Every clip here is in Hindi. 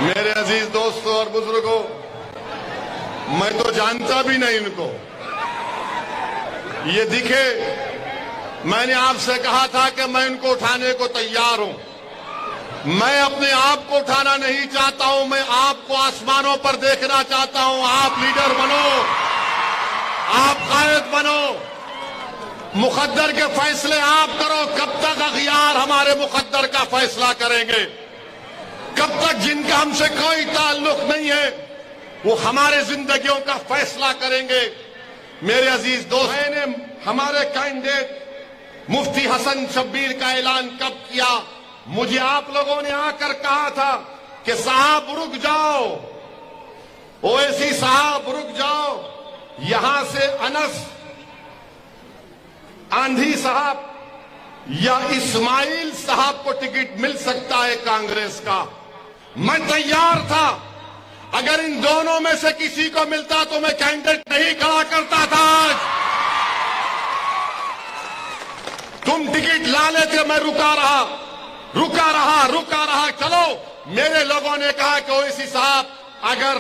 मेरे अजीज दोस्तों और बुजुर्गों, मैं तो जानता भी नहीं इनको। ये दिखे, मैंने आपसे कहा था कि मैं इनको उठाने को तैयार हूं। मैं अपने आप को उठाना नहीं चाहता हूं, मैं आपको आसमानों पर देखना चाहता हूं। आप लीडर बनो, आप कायद बनो, मुकद्दर के फैसले आप करो। कब तक अखियार हमारे मुकद्दर का फैसला करेंगे? कब तक जिनका हमसे कोई ताल्लुक नहीं है वो हमारे जिंदगियों का फैसला करेंगे? मेरे अजीज दोस्त, मैंने हमारे कैंडिडेट मुफ्ती हसन शब्बीर का ऐलान कब किया? मुझे आप लोगों ने आकर कहा था कि साहब रुक जाओ, ओवैसी साहब रुक जाओ, यहां से अनस आंधी साहब या इस्माइल साहब को टिकट मिल सकता है कांग्रेस का। मैं तैयार था, अगर इन दोनों में से किसी को मिलता तो मैं कैंडिडेट नहीं खड़ा करता था। तुम टिकट ला लेते, मैं रुका रहा। चलो, मेरे लोगों ने कहा कि ओवैसी साहब अगर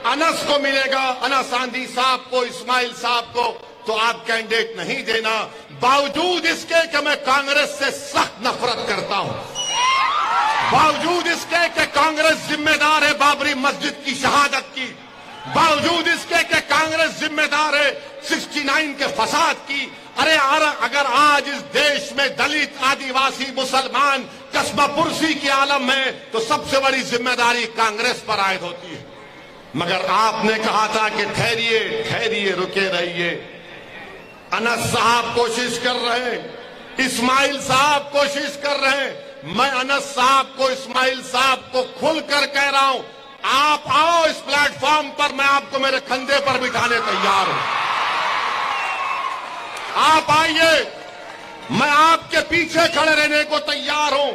अनस को मिलेगा, अनस आंधी साहब को, इस्माइल साहब को, तो आप कैंडिडेट नहीं देना। बावजूद इसके कि मैं कांग्रेस से सख्त नफरत करता हूं, बावजूद इसके कि कांग्रेस जिम्मेदार है बाबरी मस्जिद की शहादत की, बावजूद इसके कि कांग्रेस जिम्मेदार है 69 के फसाद की। अरे अगर आज इस देश में दलित, आदिवासी, मुसलमान कस्बापुरसी के आलम में, तो सबसे बड़ी जिम्मेदारी कांग्रेस पर आयद होती है। मगर आपने कहा था कि ठहरिए, रुके रहिए। अनस साहब कोशिश कर रहे हैं, इस्माइल साहब कोशिश कर रहे हैं। मैं अनस साहब को, इस्माइल साहब को खुलकर कह रहा हूं, आप आओ इस प्लेटफॉर्म पर, मैं आपको मेरे कंधे पर बिठाने तैयार हूं। आप आइए, मैं आपके पीछे खड़े रहने को तैयार हूं।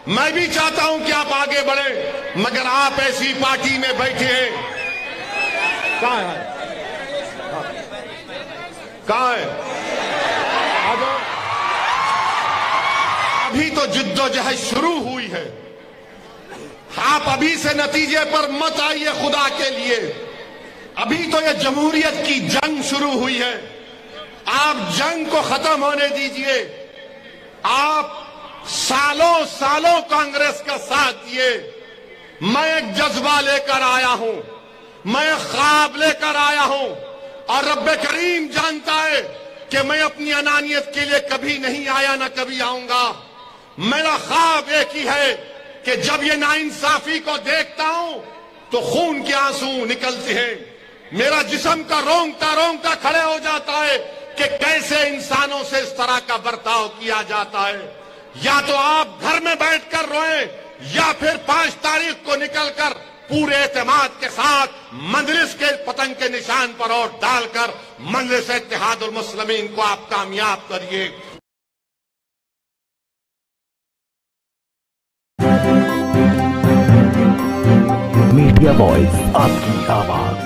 मैं भी चाहता हूं कि आप आगे बढ़े, मगर आप ऐसी पार्टी में बैठे हैं। कहां है? अभी तो जिद्दोजहद शुरू हुई है। आप अभी से नतीजे पर मत आइए खुदा के लिए। अभी तो ये जमहूरियत की जंग शुरू हुई है। आप जंग को खत्म होने दीजिए। आप सालों कांग्रेस का साथ दिए। मैं एक जज्बा लेकर आया हूं, मैं एक ख्वाब लेकर आया हूं, और रब्ब करीम जानता है कि मैं अपनी अनानियत के लिए कभी नहीं आया, ना कभी आऊंगा। मेरा ख्वाब एक ही है कि जब ये नाइंसाफी को देखता हूं तो खून के आंसू निकलते हैं। मेरा जिस्म का रोंगटा खड़े हो जाता है कि कैसे इंसानों से इस तरह का बर्ताव किया जाता है। या तो आप घर में बैठकर रोएं, या फिर 5 तारीख को निकलकर पूरे एतमाद के साथ मजलिस के पतंग के निशान पर और डालकर मजलिस इत्तेहादुल मुस्लिमीन को आप कामयाब करिए। मीडिया वॉइस, आपकी आवाज।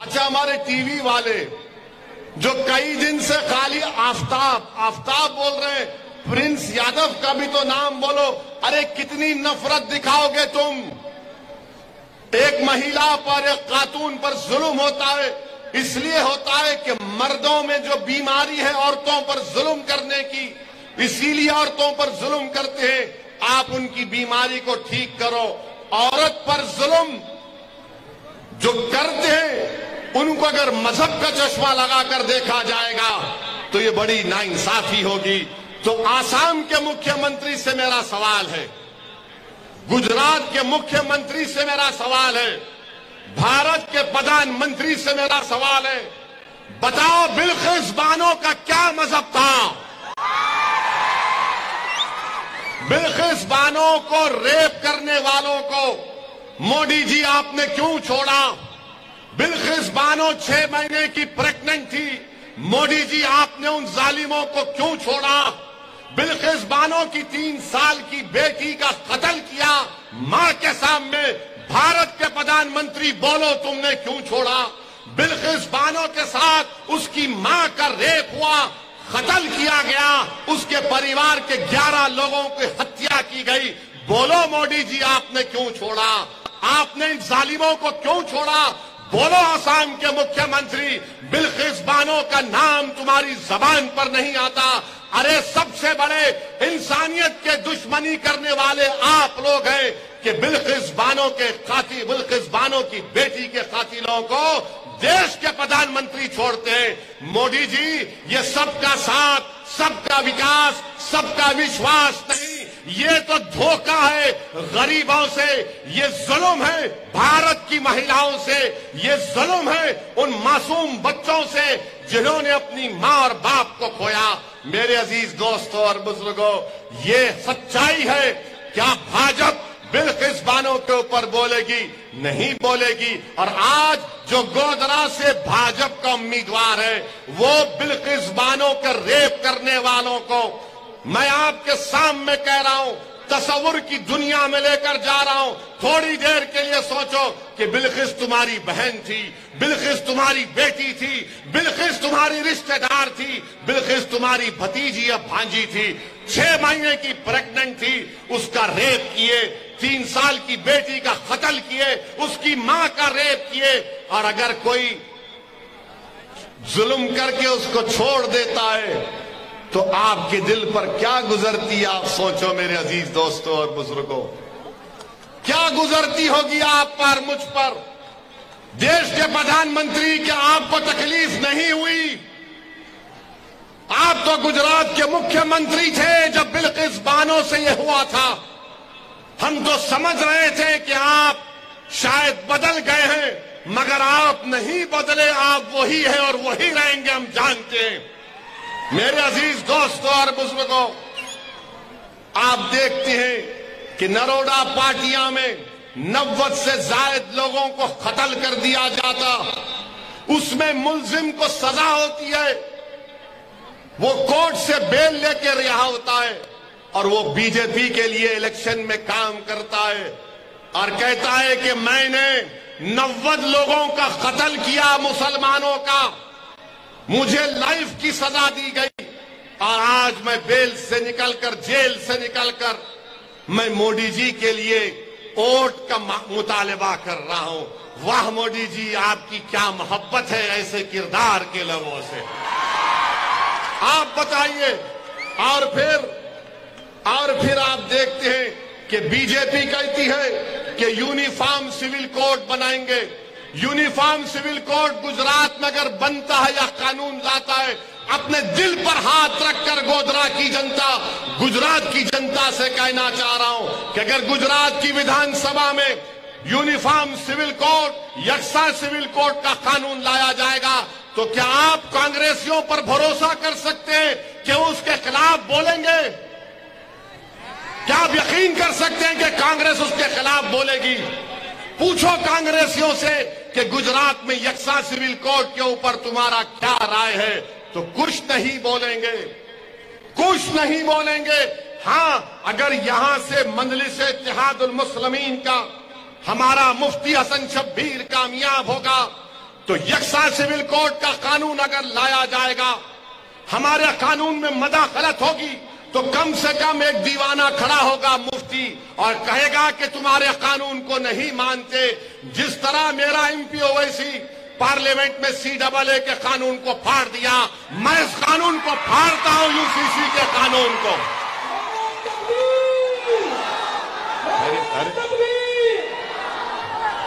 अच्छा, हमारे टीवी वाले जो कई दिन से खाली आफताब बोल रहे हैं, प्रिंस यादव का भी तो नाम बोलो। अरे कितनी नफरत दिखाओगे तुम? एक महिला पर, एक खातून पर जुल्म होता है, इसलिए होता है कि मर्दों में जो बीमारी है औरतों पर जुल्म करने की, इसीलिए औरतों पर जुल्म करते हैं। आप उनकी बीमारी को ठीक करो। औरत पर जुल्म जो करते हैं उनको अगर मजहब का चश्मा लगाकर देखा जाएगा तो ये बड़ी नाइंसाफी होगी। तो आसाम के मुख्यमंत्री से मेरा सवाल है, गुजरात के मुख्यमंत्री से मेरा सवाल है, भारत के प्रधानमंत्री से मेरा सवाल है, बताओ बिल्किस बानो का क्या मजहब था? बिल्किस बानो को रेप करने वालों को मोदी जी आपने क्यों छोड़ा? बिल्किस बानो 6 महीने की प्रेग्नेंट थी, मोदी जी आपने उन जालिमों को क्यों छोड़ा? बिल्किस बानो की 3 साल की बेटी का कत्ल किया मां के सामने, भारत के प्रधानमंत्री बोलो तुमने क्यों छोड़ा? बिल्किस बानो के साथ उसकी मां का रेप हुआ, कत्ल किया गया, उसके परिवार के 11 लोगों की हत्या की गई। बोलो मोदी जी, आपने क्यों छोड़ा? आपने इन जालिमों को क्यों छोड़ा? बोलो असम के मुख्यमंत्री, बिल्किस बानो का नाम तुम्हारी जबान पर नहीं आता। अरे सबसे बड़े इंसानियत के दुश्मनी करने वाले आप लोग हैं कि बिल्किस बानो के कातिल, बिल्किस बानो की बेटी के कातिलों को देश के प्रधानमंत्री छोड़ते हैं। मोदी जी, ये सबका साथ, सबका विकास, सबका विश्वास नहीं, ये तो धोखा है गरीबों से, ये जुल्म है भारत की महिलाओं से, ये जुल्म है उन मासूम बच्चों से जिन्होंने अपनी मां और बाप को खोया। मेरे अजीज दोस्तों और बुजुर्गों, ये सच्चाई है। क्या भाजपा बिल्किस बानो के ऊपर बोलेगी? नहीं बोलेगी। और आज जो गोधरा से भाजपा का उम्मीदवार है, वो बिल्किस बानो के रेप करने वालों को मैं आपके सामने कह रहा हूं, तस्वुर की दुनिया में लेकर जा रहा हूं। थोड़ी देर के लिए सोचो कि बिल्किस तुम्हारी बहन थी, बिल्किस तुम्हारी बेटी थी, बिल्किस तुम्हारी रिश्तेदार थी, बिल्किस तुम्हारी भतीजी या भांजी थी, 6 महीने की प्रेग्नेंट थी, उसका रेप किए, 3 साल की बेटी का कत्ल किए, उसकी मां का रेप किए, और अगर कोई जुल्म करके उसको छोड़ देता है तो आपके दिल पर क्या गुजरती, आप सोचो मेरे अजीज दोस्तों और बुजुर्गों, क्या गुजरती होगी आप पर, मुझ पर। देश के प्रधानमंत्री, क्या आपको तकलीफ नहीं हुई? आप तो गुजरात के मुख्यमंत्री थे जब बिल्किस बानो से यह हुआ था। हम तो समझ रहे थे कि आप शायद बदल गए हैं, मगर आप नहीं बदले, आप वही हैं और वही रहेंगे, हम जानते हैं। मेरे अजीज दोस्तों और बुजुर्गों, आप देखते हैं कि नरोडा पाटिया में 90 से जायद लोगों को कत्ल कर दिया जाता, उसमें मुलजिम को सजा होती है, वो कोर्ट से बेल लेकर रिहा होता है और वो बीजेपी के लिए इलेक्शन में काम करता है और कहता है कि मैंने 90 लोगों का कत्ल किया, मुसलमानों का, मुझे लाइफ की सजा दी गई और आज मैं बेल से निकलकर, जेल से निकलकर मैं मोदी जी के लिए वोट का मुतालबा कर रहा हूं। वाह मोदी जी, आपकी क्या मोहब्बत है ऐसे किरदार के लोगों से, आप बताइए। और फिर आप देखते हैं कि बीजेपी कहती है कि यूनिफॉर्म सिविल कोड बनाएंगे। यूनिफॉर्म सिविल कोड गुजरात में अगर बनता है या कानून लाता है, अपने दिल पर हाथ रखकर गोधरा की जनता, गुजरात की जनता से कहना चाह रहा हूं कि अगर गुजरात की विधानसभा में यूनिफॉर्म सिविल कोड, यकसा सिविल कोड का कानून लाया जाएगा, तो क्या आप कांग्रेसियों पर भरोसा कर सकते हैं कि उसके खिलाफ बोलेंगे? क्या आप यकीन कर सकते हैं कि कांग्रेस उसके खिलाफ बोलेगी? पूछो कांग्रेसियों से कि गुजरात में यकसा सिविल कोड के ऊपर तुम्हारा क्या राय है, तो कुछ नहीं बोलेंगे, कुछ नहीं बोलेंगे। हां, अगर यहां से मजलिस-ए इत्तेहादुल मुस्लिमीन का हमारा मुफ्ती हसन शब्बीर कामयाब होगा तो यकसा सिविल कोड का कानून अगर लाया जाएगा, हमारे कानून में मदाखलत होगी, तो कम से कम एक दीवाना खड़ा होगा मुफ्ती और कहेगा कि तुम्हारे कानून को नहीं मानते। जिस तरह मेरा एमपी ओवैसी पार्लियामेंट में CAA के कानून को फाड़ दिया, मैं इस कानून को फाड़ता हूं, यूसीसी के कानून को।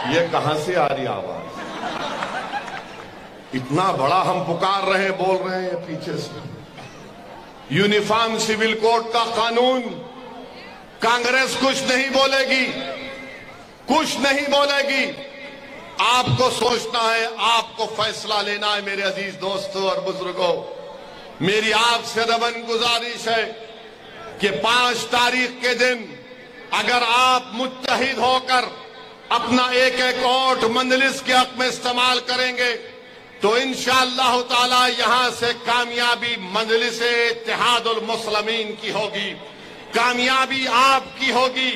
ये कहां से आ रही आवाज? इतना बड़ा हम पुकार रहे हैं, बोल रहे हैं पीछे से। यूनिफॉर्म सिविल कोड का कानून, कांग्रेस कुछ नहीं बोलेगी, कुछ नहीं बोलेगी। आपको सोचना है, आपको फैसला लेना है मेरे अजीज दोस्तों और बुजुर्गों। मेरी आपसे रवन गुजारिश है कि 5 तारीख के दिन अगर आप मुत्तहिद होकर अपना एक वोट मजलिस के हक में इस्तेमाल करेंगे तो इंशाअल्लाह ताला यहां से कामयाबी मजलिस-ए इत्तेहादुल मुस्लिमीन की होगी, कामयाबी आपकी होगी,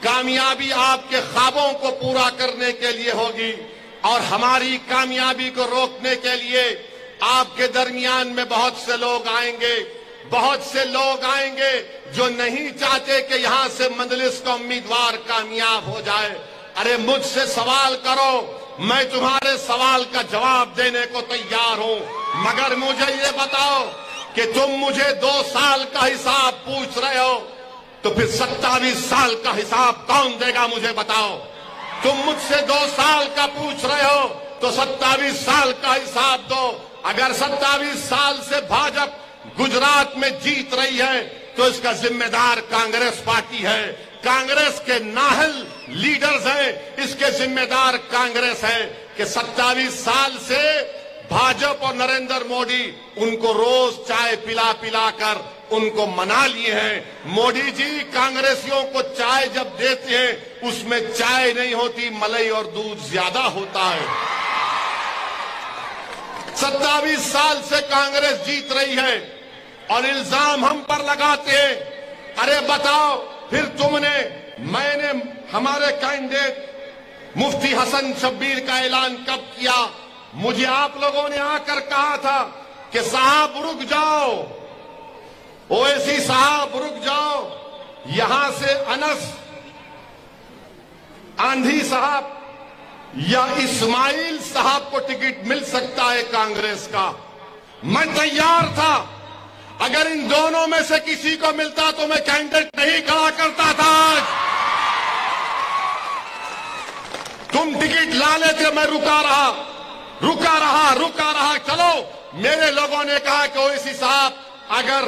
कामयाबी आपके ख्वाबों को पूरा करने के लिए होगी। और हमारी कामयाबी को रोकने के लिए आपके दरमियान में बहुत से लोग आएंगे, बहुत से लोग आएंगे जो नहीं चाहते कि यहां से मंजलिस का उम्मीदवार कामयाब हो जाए। अरे मुझसे सवाल करो, मैं तुम्हारे सवाल का जवाब देने को तैयार हूं, मगर मुझे ये बताओ कि तुम मुझे 2 साल का हिसाब पूछ रहे हो, तो फिर 27 साल का हिसाब कौन देगा? मुझे बताओ। तुम मुझसे 2 साल का पूछ रहे हो तो 27 साल का हिसाब दो। अगर 27 साल से भाजपा गुजरात में जीत रही है तो इसका जिम्मेदार कांग्रेस पार्टी है, कांग्रेस के नाहल लीडर्स हैं, इसके जिम्मेदार कांग्रेस है कि 27 साल से भाजपा और नरेंद्र मोदी उनको रोज चाय पिला पिला कर उनको मना लिए हैं। मोदी जी कांग्रेसियों को चाय जब देते हैं उसमें चाय नहीं होती, मलाई और दूध ज्यादा होता है। 27 साल से कांग्रेस जीत रही है और इल्जाम हम पर लगाते हैं। अरे बताओ फिर मैंने हमारे कैंडिडेट मुफ्ती हसन शब्बीर का ऐलान कब किया? मुझे आप लोगों ने आकर कहा था कि साहब रुक जाओ, ओवैसी साहब रुक जाओ, यहां से अनस आंधी साहब या इस्माइल साहब को टिकट मिल सकता है कांग्रेस का। मैं तैयार था, अगर इन दोनों में से किसी को मिलता तो मैं कैंडिडेट नहीं खड़ा करता था। तुम टिकट ला लेते, मैं रुका रहा। चलो मेरे लोगों ने कहा कि ओवैसी साहब अगर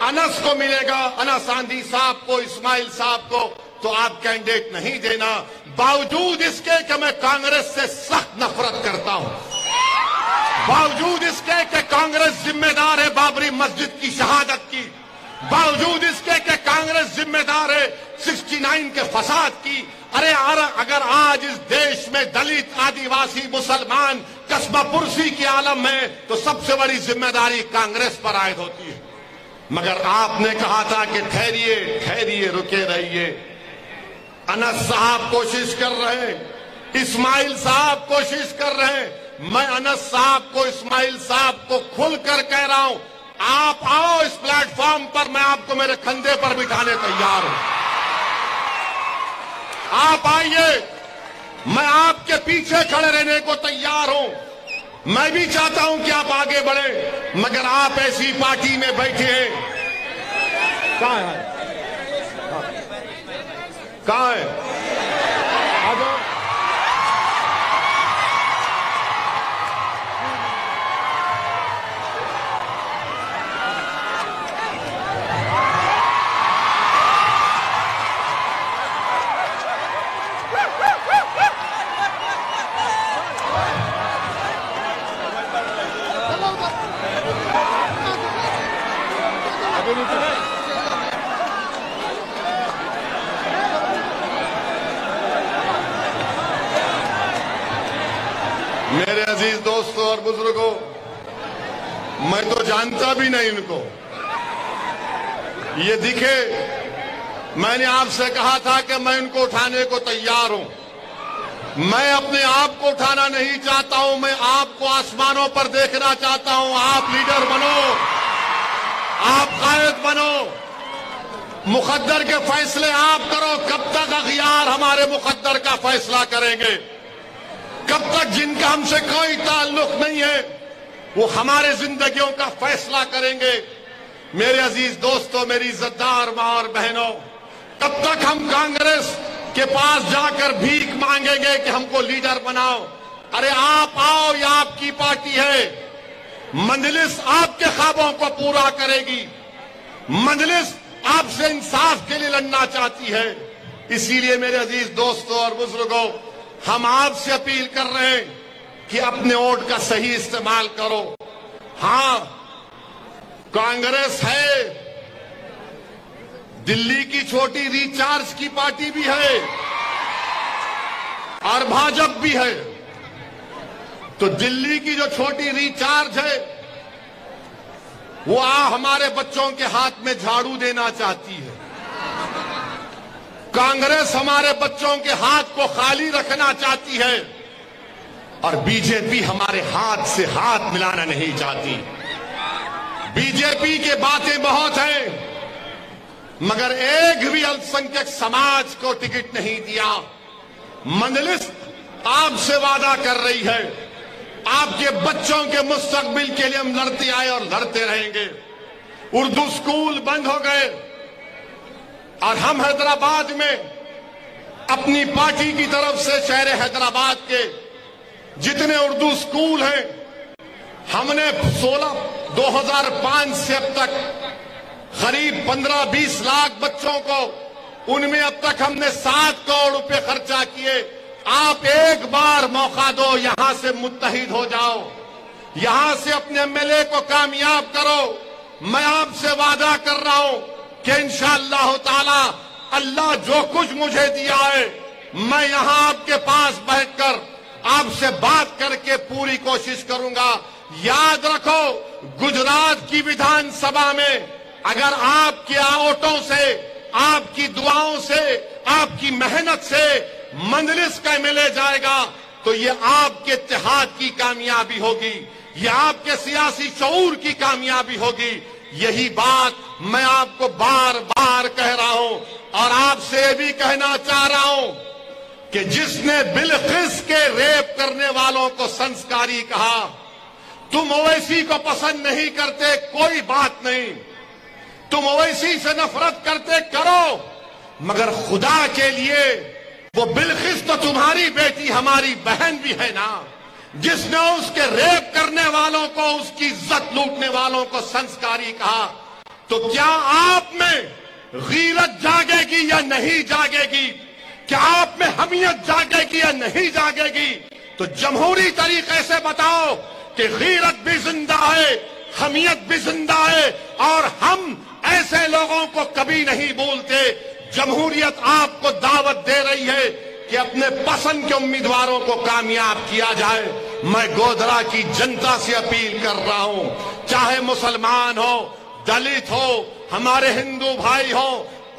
अनस को मिलेगा, अनस आंधी साहब को, इस्माइल साहब को, तो आप कैंडिडेट नहीं देना। बावजूद इसके कि मैं कांग्रेस से सख्त नफरत करता हूं, बावजूद इसके कि कांग्रेस जिम्मेदार है बाबरी मस्जिद की शहादत की, बावजूद इसके कि कांग्रेस जिम्मेदार है 69 के फसाद की। अरे अगर आज इस देश में दलित, आदिवासी, मुसलमान कस्बा पुरसी की आलम में तो सबसे बड़ी जिम्मेदारी कांग्रेस पर आयद होती है। मगर आपने कहा था कि ठहरिए ठहरिए, रुके रहिए। अनस साहब कोशिश कर रहे हैं, इस्माइल साहब कोशिश कर रहे हैं। मैं अनस साहब को, इस्माइल साहब को खुलकर कह रहा हूं, आप आओ इस प्लेटफॉर्म पर, मैं आपको मेरे कंधे पर बिठाने तैयार हूं। आप आइए, मैं आपके पीछे खड़े रहने को तैयार हूं। मैं भी चाहता हूं कि आप आगे बढ़े, मगर आप ऐसी पार्टी में बैठे हैं। कहां है? कहां है? आ जाओ। मेरे अजीज दोस्तों और बुजुर्गों, मैं तो जानता भी नहीं इनको। ये दिखे, मैंने आपसे कहा था कि मैं इनको उठाने को तैयार हूं। मैं अपने आप को उठाना नहीं चाहता हूं, मैं आपको आसमानों पर देखना चाहता हूं। आप लीडर बनो, आप कायद बनो, मुकद्दर के फैसले आप करो। कब तक अखियार हमारे मुकद्दर का फैसला करेंगे? कब तक जिनका हमसे कोई ताल्लुक नहीं है वो हमारे जिंदगियों का फैसला करेंगे? मेरे अजीज दोस्तों, मेरी इज्जतदार मां और बहनों, कब तक हम कांग्रेस के पास जाकर भीख मांगेंगे कि हमको लीडर बनाओ? अरे आप आओ, ये आपकी पार्टी है। मंजलिस आपके ख्वाबों को पूरा करेगी। मंजलिस आपसे इंसाफ के लिए लड़ना चाहती है। इसीलिए मेरे अजीज दोस्तों और बुजुर्गों, हम आपसे अपील कर रहे हैं कि अपने वोट का सही इस्तेमाल करो। हां, कांग्रेस है, दिल्ली की छोटी रिचार्ज की पार्टी भी है और भाजपा भी है। तो दिल्ली की जो छोटी रिचार्ज है वो हमारे बच्चों के हाथ में झाड़ू देना चाहती है। कांग्रेस हमारे बच्चों के हाथ को खाली रखना चाहती है। और बीजेपी हमारे हाथ से हाथ मिलाना नहीं चाहती। बीजेपी के बातें बहुत हैं, मगर एक भी अल्पसंख्यक समाज को टिकट नहीं दिया। मंजलिस आपसे वादा कर रही है, आपके बच्चों के मुस्तकबिल के लिए हम लड़ते आए और लड़ते रहेंगे। उर्दू स्कूल बंद हो गए और हम हैदराबाद में अपनी पार्टी की तरफ से शहर हैदराबाद के जितने उर्दू स्कूल हैं, हमने 2005 से अब तक करीब 15-20 लाख बच्चों को, उनमें अब तक हमने 7 करोड़ रुपए खर्चा किए। आप एक बार मौका दो, यहां से मुत्तहिद हो जाओ, यहां से अपने एमएलए को कामयाब करो। मैं आपसे वादा कर रहा हूं कि इंशाअल्लाह ताला अल्लाह जो कुछ मुझे दिया है, मैं यहां आपके पास बैठकर आपसे बात करके पूरी कोशिश करूंगा। याद रखो, गुजरात की विधानसभा में अगर आपके वोटों से, आपकी दुआओं से, आपकी मेहनत से मंजलिस का एमएलए जाएगा तो ये आपके इत्तेहाद की कामयाबी होगी, ये आपके सियासी शऊर की कामयाबी होगी। यही बात मैं आपको बार बार कह रहा हूं और आपसे भी कहना चाह रहा हूं कि जिसने बिलकिस के रेप करने वालों को संस्कारी कहा, तुम ओवैसी को पसंद नहीं करते, कोई बात नहीं, तुम ओवैसी से नफरत करते करो, मगर खुदा के लिए वो बिलकिस तो तुम्हारी बेटी, हमारी बहन भी है ना, जिसने उसके रेप करने वालों को, उसकी इज्जत लूटने वालों को संस्कारी कहा। तो क्या आप में गीरत जागेगी या नहीं जागेगी? क्या आप में हमियत जागेगी या नहीं जागेगी? तो जमहूरी तरीके से बताओ कि गीरत भी जिंदा है, हमियत भी जिंदा है, और हम ऐसे लोगों को कभी नहीं भूलते। जमहूरियत आपको दावत दे रही है कि अपने पसंद के उम्मीदवारों को कामयाब किया जाए। मैं गोधरा की जनता से अपील कर रहा हूं, चाहे मुसलमान हो, दलित हो, हमारे हिंदू भाई हो,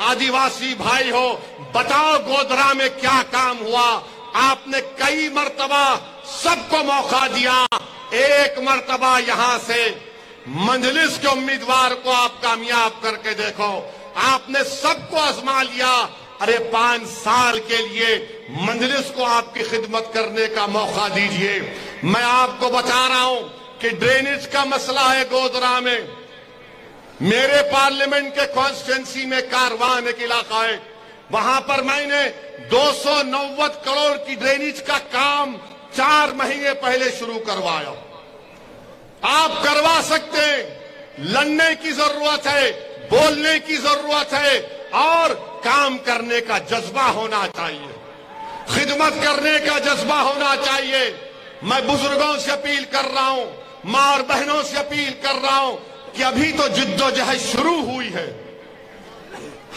आदिवासी भाई हो, बताओ गोधरा में क्या काम हुआ? आपने कई मर्तबा सबको मौका दिया, एक मर्तबा यहां से मंजलिस के उम्मीदवार को आप कामयाब करके देखो। आपने सबको आजमा लिया, अरे 5 साल के लिए मंजलिस को आपकी खिदमत करने का मौका दीजिए। मैं आपको बता रहा हूं कि ड्रेनेज का मसला है गोधरा में। मेरे पार्लियामेंट के कॉन्स्टिट्यूंसी में कारवान एक इलाका है, वहां पर मैंने 290 करोड़ की ड्रेनेज का काम 4 महीने पहले शुरू करवाया। आप करवा सकते हैं, लड़ने की जरूरत है, बोलने की जरूरत है और काम करने का जज्बा होना चाहिए, खिदमत करने का जज्बा होना चाहिए। मैं बुजुर्गों से अपील कर रहा हूं, मां और बहनों से अपील कर रहा हूं कि अभी तो जिद्दोजहद शुरू हुई है।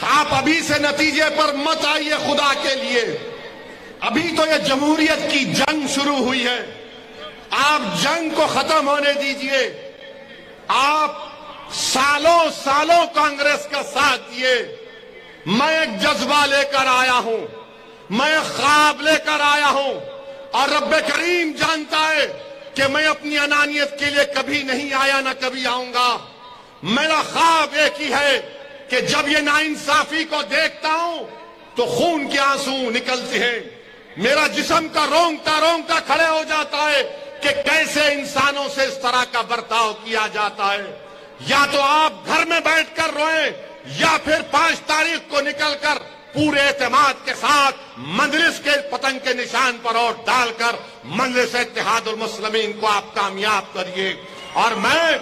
आप अभी से नतीजे पर मत आइए खुदा के लिए, अभी तो ये जमहूरियत की जंग शुरू हुई है। आप जंग को खत्म होने दीजिए। आप सालों सालों कांग्रेस का साथ दिए। मैं एक जज्बा लेकर आया हूं, मैं एक ख्वाब लेकर आया हूं, और रब्ब करीम जानता है कि मैं अपनी अनानियत के लिए कभी नहीं आया, ना कभी आऊंगा। मेरा ख्वाब एक ही है कि जब ये नाइंसाफी को देखता हूं तो खून के आंसू निकलते हैं। मेरा जिस्म का रोंगटा रोंगटा खड़े हो जाता है कि कैसे इंसानों से इस तरह का बर्ताव किया जाता है। या तो आप घर में बैठकर रोएं, या फिर 5 तारीख को निकलकर पूरे एतमाद के साथ मंजलिस के पतंग के निशान पर वोट डालकर मंजलिस इत्तेहादुल मुस्लिमीन को आप कामयाब करिए। और मैं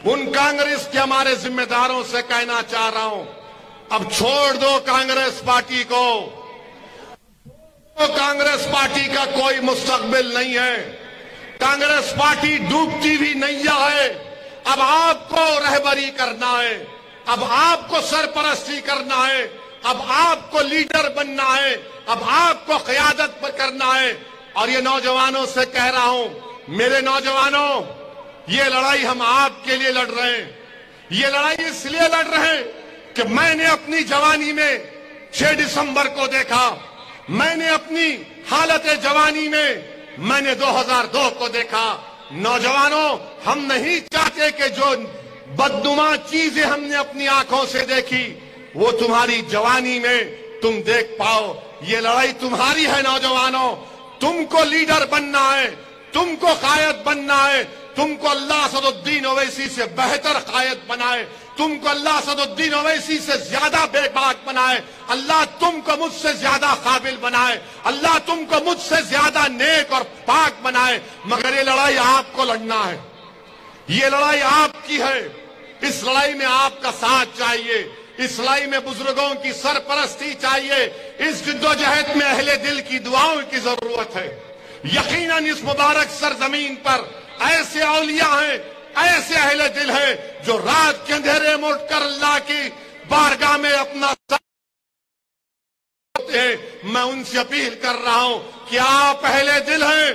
उन कांग्रेस के हमारे जिम्मेदारों से कहना चाह रहा हूं, अब छोड़ दो कांग्रेस पार्टी को। तो कांग्रेस पार्टी का कोई मुस्तकबिल नहीं है। कांग्रेस पार्टी डूबती हुई नैया है। अब आपको रहबरी करना है, अब आपको सरपरस्ती करना है, अब आपको लीडर बनना है, अब आपको क़यादत पर करना है। और ये नौजवानों से कह रहा हूं, मेरे नौजवानों, ये लड़ाई हम आपके लिए लड़ रहे हैं। ये लड़ाई इसलिए लड़ रहे हैं कि मैंने अपनी जवानी में 6 दिसंबर को देखा, मैंने अपनी हालत जवानी में मैंने 2002 को देखा। नौजवानों, हम नहीं चाहते कि जो बदनुमा चीजें हमने अपनी आंखों से देखी वो तुम्हारी जवानी में तुम देख पाओ। ये लड़ाई तुम्हारी है नौजवानों, तुमको लीडर बनना है, तुमको कायद बनना है, तुमको अल्लाह असदुद्दीन ओवैसी से बेहतर कायद बनाए, तुमको अल्लाह असदुद्दीन ओवैसी से ज्यादा बेबाक बनाए, अल्लाह तुमको मुझसे ज्यादा काबिल बनाए, अल्लाह तुमको मुझसे ज्यादा नेक और पाक बनाए। मगर ये लड़ाई आपको लड़ना है, ये लड़ाई आपकी है। इस लड़ाई में आपका साथ चाहिए, इस लड़ाई में बुजुर्गों की सरपरस्ती चाहिए, इस जिद्दोजहद में अहले दिल की दुआओं की जरूरत है। यकीनन इस मुबारक सरजमीन पर ऐसे औलिया हैं, ऐसे अहले दिल हैं जो रात के अंधेरे में उठकर अल्लाह की बारगाह में अपना मैं उनसे अपील कर रहा हूं कि आप अहले दिल हैं,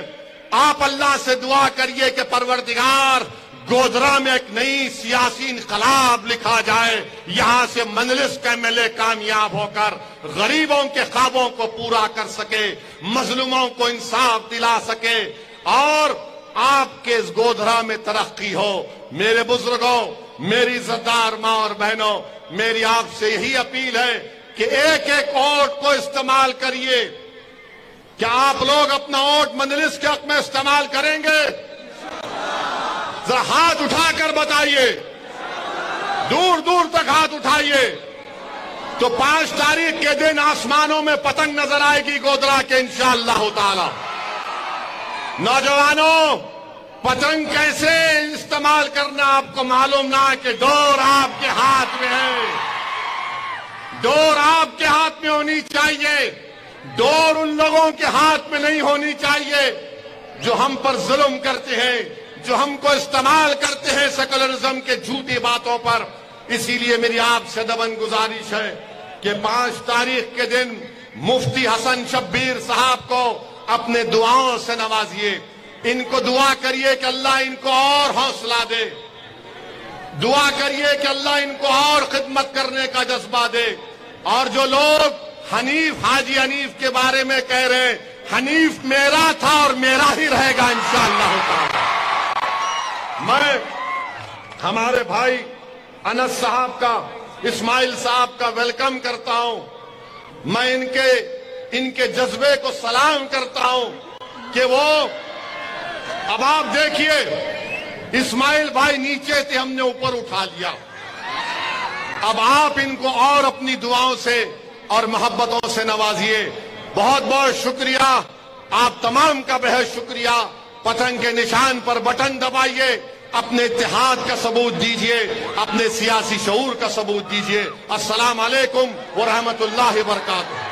आप अल्लाह से दुआ करिए कि परवरदिगार गोधरा में एक नई सियासी इनकलाब लिखा जाए, यहां से मंजलिस का एमएलए कामयाब होकर गरीबों के ख्वाबों को पूरा कर सके, मजलूमों को इंसाफ दिला सके और आपके इस गोधरा में तरक्की हो। मेरे बुजुर्गों, मेरी इज्जतदार मां और बहनों, मेरी आपसे यही अपील है कि एक एक वोट को इस्तेमाल करिए। क्या आप लोग अपना वोट मंजलिस के हक में इस्तेमाल करेंगे? जरा हाथ उठाकर बताइए, दूर दूर तक हाथ उठाइए। तो 5 तारीख के दिन आसमानों में पतंग नजर आएगी गोधरा के इंशाअल्लाह ताला। नौजवानों, पतंग कैसे इस्तेमाल करना आपको मालूम ना कि डोर आपके हाथ में है, डोर आपके हाथ में होनी चाहिए। डोर उन लोगों के हाथ में नहीं होनी चाहिए जो हम पर जुल्म करते हैं, जो हमको इस्तेमाल करते हैं सेकुलरिज्म के झूठी बातों पर। इसीलिए मेरी आपसे दबन गुजारिश है कि 5 तारीख के दिन मुफ्ती हसन शब्बीर साहब को अपने दुआओं से नवाजिए। इनको दुआ करिए कि अल्लाह इनको और हौसला दे, दुआ करिए कि अल्लाह इनको और खिदमत करने का जज्बा दे। और जो लोग हनीफ, हाजी हनीफ के बारे में कह रहे हैं, हनीफ मेरा था और मेरा ही रहेगा इंशाअल्लाह ताला। मैं हमारे भाई अनस साहब का, इस्माइल साहब का वेलकम करता हूं। मैं इनके जज्बे को सलाम करता हूं कि वो, अब आप देखिए, इस्माइल भाई नीचे थे, हमने ऊपर उठा लिया। अब आप इनको और अपनी दुआओं से और मोहब्बतों से नवाजिए। बहुत बहुत शुक्रिया, आप तमाम का बेहद शुक्रिया। पतंग के निशान पर बटन दबाइए, अपने इत्तेहाद का सबूत दीजिए, अपने सियासी शऊर का सबूत दीजिए। अस्सलाम वालेकुम व रहमतुल्लाहि व बरकातुहू।